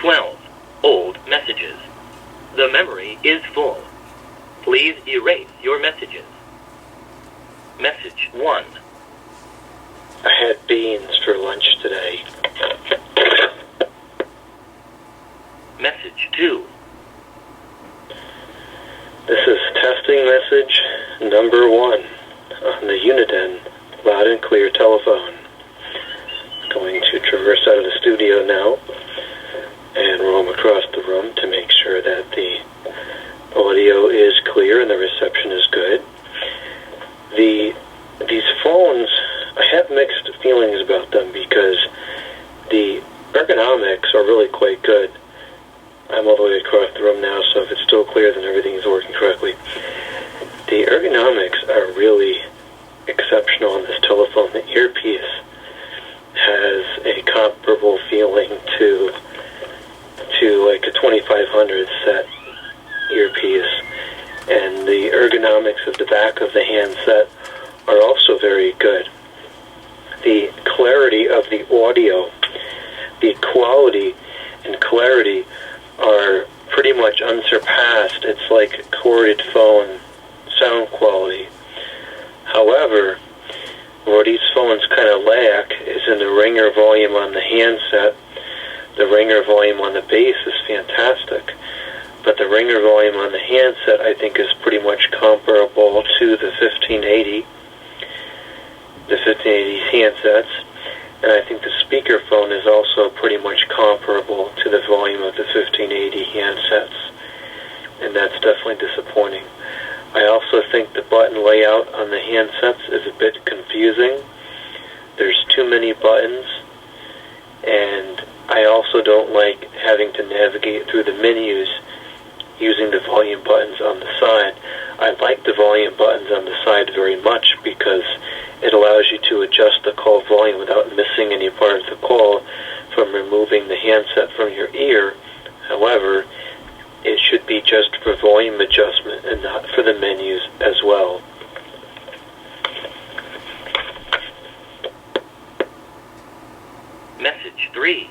12. Old messages. The memory is full. Please erase your messages. Message 1. I had beans for lunch today. Message 2. This is testing message number 1 on the Uniden loud and clear telephone. Going to traverse out of the studio now and roam across the room to make sure that the audio is clear and the reception is good. These phones, I have mixed feelings about them because the ergonomics are really quite good. I'm all the way across the room now, so if it's still clear, then everything is working correctly. The ergonomics are really exceptional on this telephone. The earpiece has a comparable feeling to like a 2500 set earpiece, and the ergonomics of the back of the handset are also very good. The clarity of the audio, the quality and clarity are pretty much unsurpassed. It's like corded phone sound quality. However, where these phones kind of lack is in the ringer volume on the handset. The ringer volume on the base is fantastic, but the ringer volume on the handset I think is pretty much comparable to the 1580 handsets, and I think the speakerphone is also pretty much comparable to the volume of the 1580 handsets, and that's definitely disappointing. I also think the button layout on the handsets is a bit confusing. There's too many buttons, and I also don't like having to navigate through the menus using the volume buttons on the side. I like the volume buttons on the side very much because it allows you to adjust the call volume without missing any part of the call from removing the handset from your ear. However, it should be just for volume adjustment and not for the menus as well. Message 3.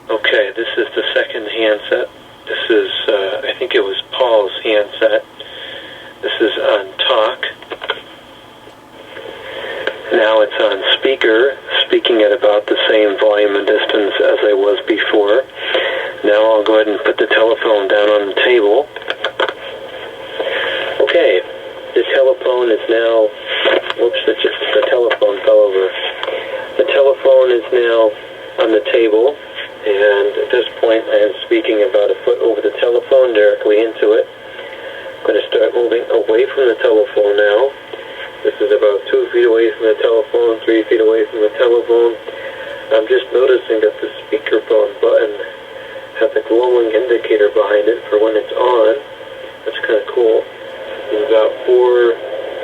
Okay, this is the second handset. This is, I think it was Paul's handset. This is on talk. Now it's on speaker, speaking at about the same volume and distance as I was before. Now I'll go ahead and put the telephone down on the table. Okay, the telephone is now, the telephone fell over. The telephone is now on the table, and at this point I am speaking about a foot over the telephone, directly into it. I'm going to start moving away from the telephone now. This is about 2 feet away from the telephone, 3 feet away from the telephone. I'm just noticing that the speakerphone button has a glowing indicator behind it for when it's on. That's kind of cool. It's about 4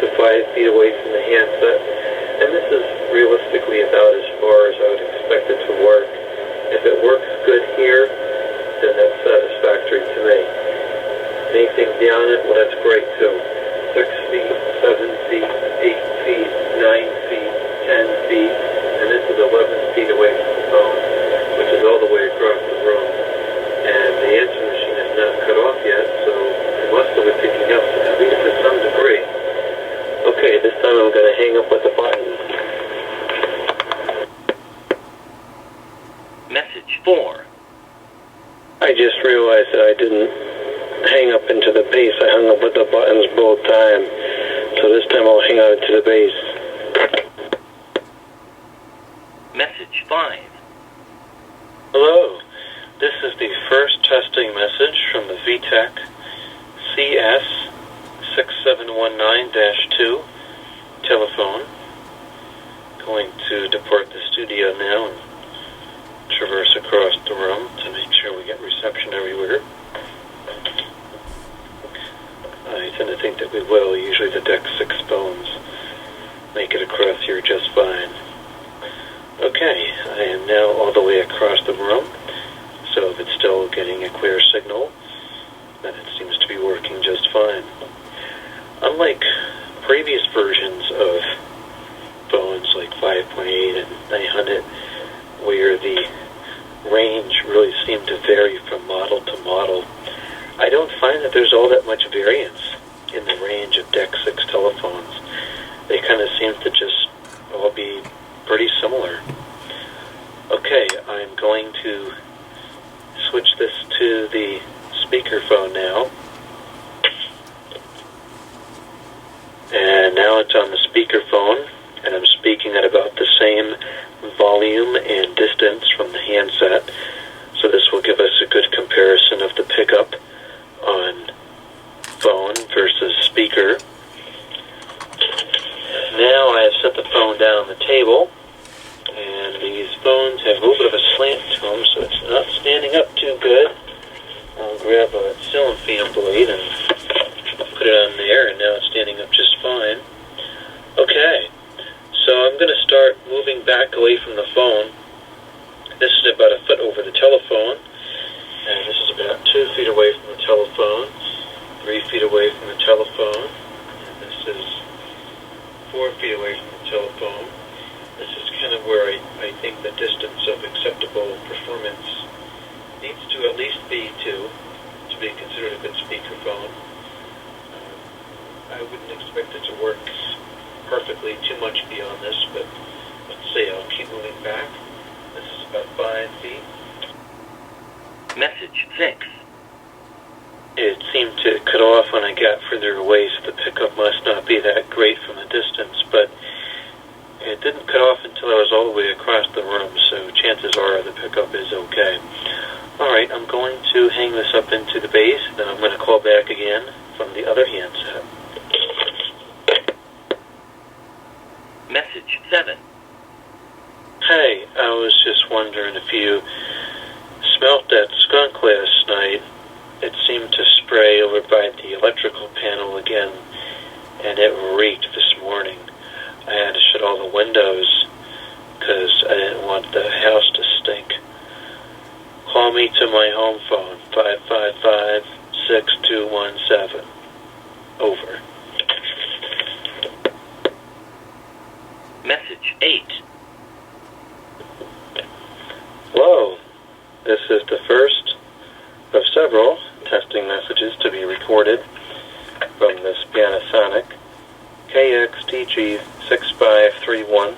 to 5 feet away from the handset. And this is realistically about as far as I would expect it to work. If it works good here, then that's satisfactory to me. Anything beyond it, well, that's great too. 6 feet, 7 feet, 8 feet, 9 feet, 10 feet, and this is 11 feet away from the phone, which is all the way across the room. And the answer machine is not cut off yet, so it must have been picking up, at least to some degree. Okay, this time I'm going to hang up with the button. Message 4. I just realized that I didn't hang up into the base. I hung up with the buttons both times. So this time I'll hang out to the base. Message 5. Hello. This is the first testing message from the VTech CS6719-2 telephone. Going to depart the studio now and traverse across the room to make sure we get reception everywhere. I tend to think that we will. Usually the Deck 6 phones make it across here just fine. Okay, I am now all the way across the room, so if it's still getting a clear signal, then it seems to be working just fine. Unlike previous versions of phones like 5.8 and 900, where the range really seem to vary from model to model. I don't find that there's all that much variance in the range of DEC 6 telephones. They kind of seem to just all be pretty similar. Okay, I'm going to switch this to the speakerphone now. And now it's on the speakerphone, and I'm speaking at about the same volume and distance from the handset. So this will give us a good comparison of the pickup on phone versus speaker. Now I have set the phone down on the table, and these phones have a little bit of a slant to them, so it's not standing up too good. I'll grab a ceiling fan blade and put it on there, and now it's standing up just fine. Okay, so I'm going to start moving back away from the phone. This is about a foot over the telephone, and this is about 2 feet away from the telephone, 3 feet away from the telephone, and this is 4 feet away from the telephone. This is kind of where I think the distance of acceptable performance needs to at least be to be considered a good speakerphone. I wouldn't expect it to work perfectly too much beyond this, but let's see, I'll keep moving back. This is about 5 feet. Message 6. It seemed to cut off when I got further away, so the pickup must not be that great from a distance, but it didn't cut off until I was all the way across the room, so chances are the pickup is okay. Alright, I'm going to hang this up into the base, then I'm going to call back again from the other handset. Message 7. Hey, I was just wondering if you smelt that skunk last night. It seemed to spray over by the electrical panel again, and it reeked this morning. I had to shut all the windows because I didn't want the house to stink. Call me to my home phone, 555-6217. Over. Message 8. Hello. This is the first of several testing messages to be recorded from this Panasonic KXTG6531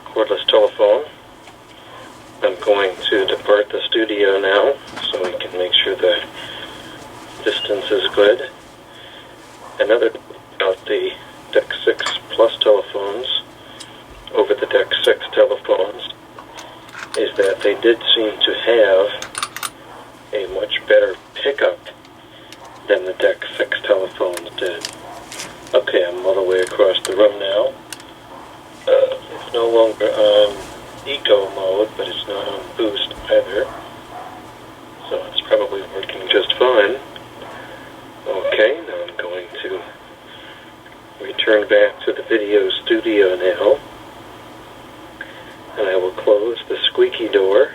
cordless telephone. I'm going to depart the studio now so we can make sure the distance is good. Another about the DEC 6 Plus telephones over the DEC 6 telephones is that they did seem to have a much better pickup than the DEC 6 telephones did. Okay, I'm all the way across the room now. It's no longer on eco mode, but it's not on boost either. So it's probably working just fine. Okay, now I'm going to return back to the video studio now. And I will close the squeaky door.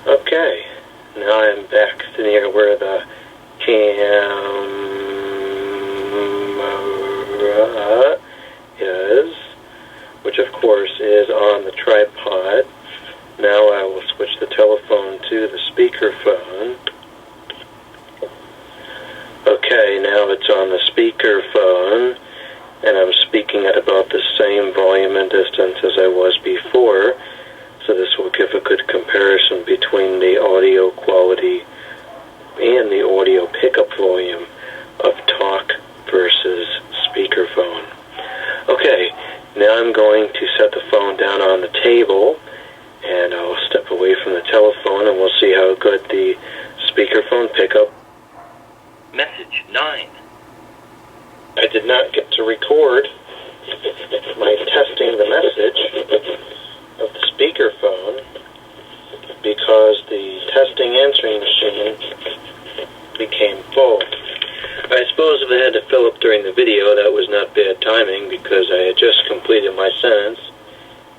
Okay, now I'm back to near where the camera is, which of course is on the tripod. Now I will switch the telephone to the speakerphone. Okay, now it's on the speakerphone, and I'm speaking at about the same volume and distance as I was before, so this will give a good comparison between the audio quality and the audio pickup volume of talk versus speakerphone. Okay, now I'm going to set the phone down on the table, and I'll step away from the telephone, and we'll see how good the speakerphone pickup. Message 9. I did not get to record my testing the message of the speakerphone because the testing answering machine became full. I suppose if I had to fill up during the video, that was not bad timing because I had just completed my sentence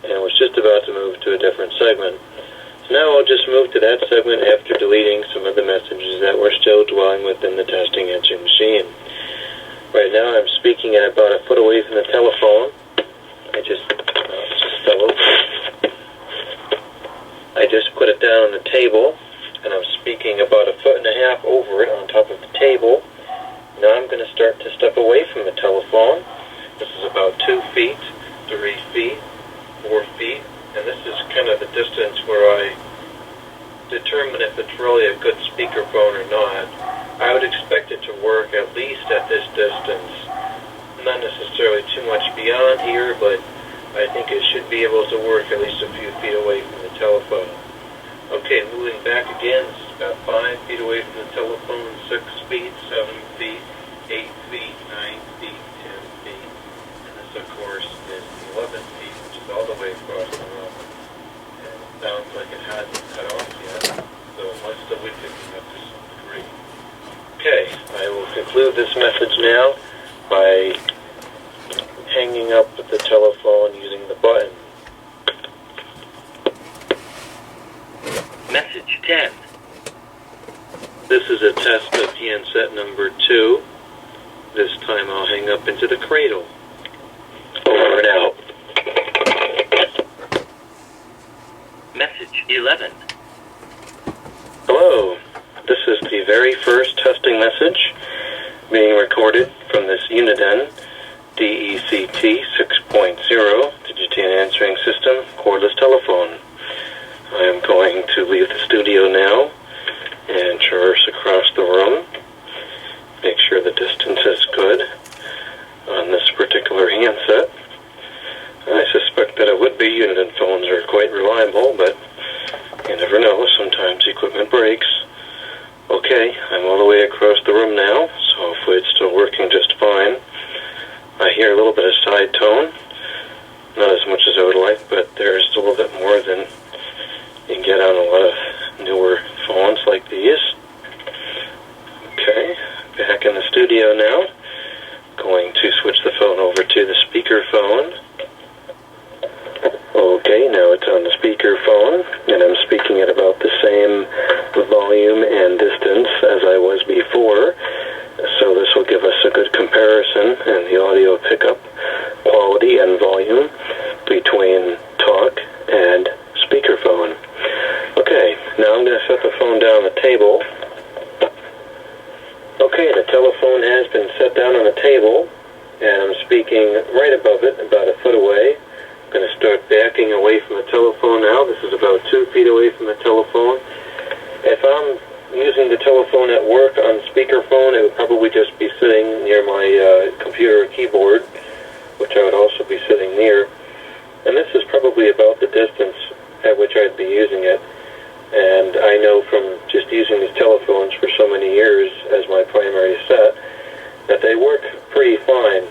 and was just about to move to a different segment. So now I'll just move to that segment after deleting some of the messages that were still dwelling within the testing answering machine. Right now I'm speaking at about a foot away from the telephone. I just fell over. put it down on the table, and I'm speaking about 1.5 feet over it on top of the table. Now I'm going to start to step away from the telephone. This is about 2 feet, 3 feet, 4 feet, and this is kind of the distance where I determine if it's really a good speakerphone or not. I would expect it to work at least at this distance. Not necessarily too much beyond here, but I think it should be able to work at least a few feet away from the telephone. Okay, moving back again, it's about 5 feet away from the telephone, 6 feet, 7 feet, 8 feet, 9 feet, 10 feet, and this of course is 11 feet, which is all the way across the room. And it sounds like it hasn't cut off yet, so it must still be picking up to some degree. Okay, I will conclude this message now by hanging up the telephone using the button. Message 10. This is a test of handset number 2. This time I'll hang up into the cradle. Over and out. Message 11. Hello. This is the very first testing message being recorded from this Uniden DECT 6.0 Digitan answering system cordless telephone. I am going to leave the studio now and traverse across the room. Make sure the distance is good on this particular handset. I suspect that it would be. Uniden phones are quite reliable, but you never know. Sometimes equipment breaks. Okay, I'm all the way across the room now, so hopefully it's still working just fine. I hear a little bit of side tone, not as much as I would like, but there's a little bit more than you can get on a lot of newer phones like these. Okay, back in the studio now. Going to switch the phone over to the speakerphone. Okay, now it's on the speakerphone, and I'm speaking at about the same volume and distance as I was before, so this will give us a good comparison in the audio pickup quality and volume between talk and speakerphone. Okay, now I'm going to set the phone down on the table. Okay, the telephone has been set down on the table, and I'm speaking right above it, about 1 foot away. I'm going to start backing away from the telephone now. This is about 2 feet away from the telephone. If I'm using the telephone at work on speakerphone, it would probably just be sitting near my computer keyboard, which I would also be sitting near. And this is probably about the distance at which I'd be using it. And I know from just using these telephones for so many years as my primary set that they work pretty fine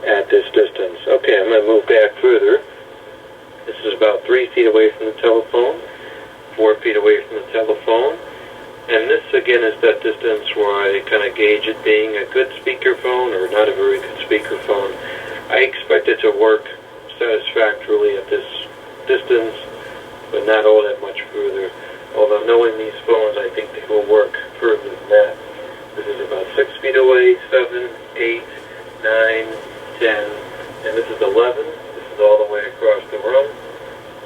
at this distance. Okay, I'm going to move back further. This is about 3 feet away from the telephone, 4 feet away from the telephone. And this, again, is that distance where I kind of gauge it being a good speakerphone or not a very good speakerphone. I expect it to work satisfactorily at this distance, but not all that much further. Although knowing these phones, I think they will work further than that. This is about 6 feet away, 7, 8, 9, 10, and this is 11. This is all the way across the room.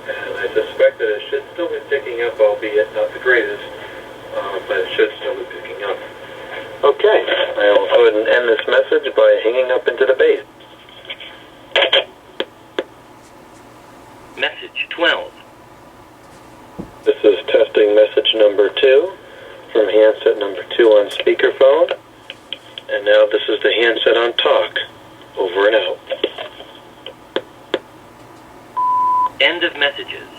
And I suspect that it should still be picking up, albeit not the greatest, but it should still be picking up. Okay, I'll go ahead and end this message by hanging up into the base. Message 12. This is testing message number 2 from handset number 2 on speakerphone. And now this is the handset on talk. Over and out. End of messages.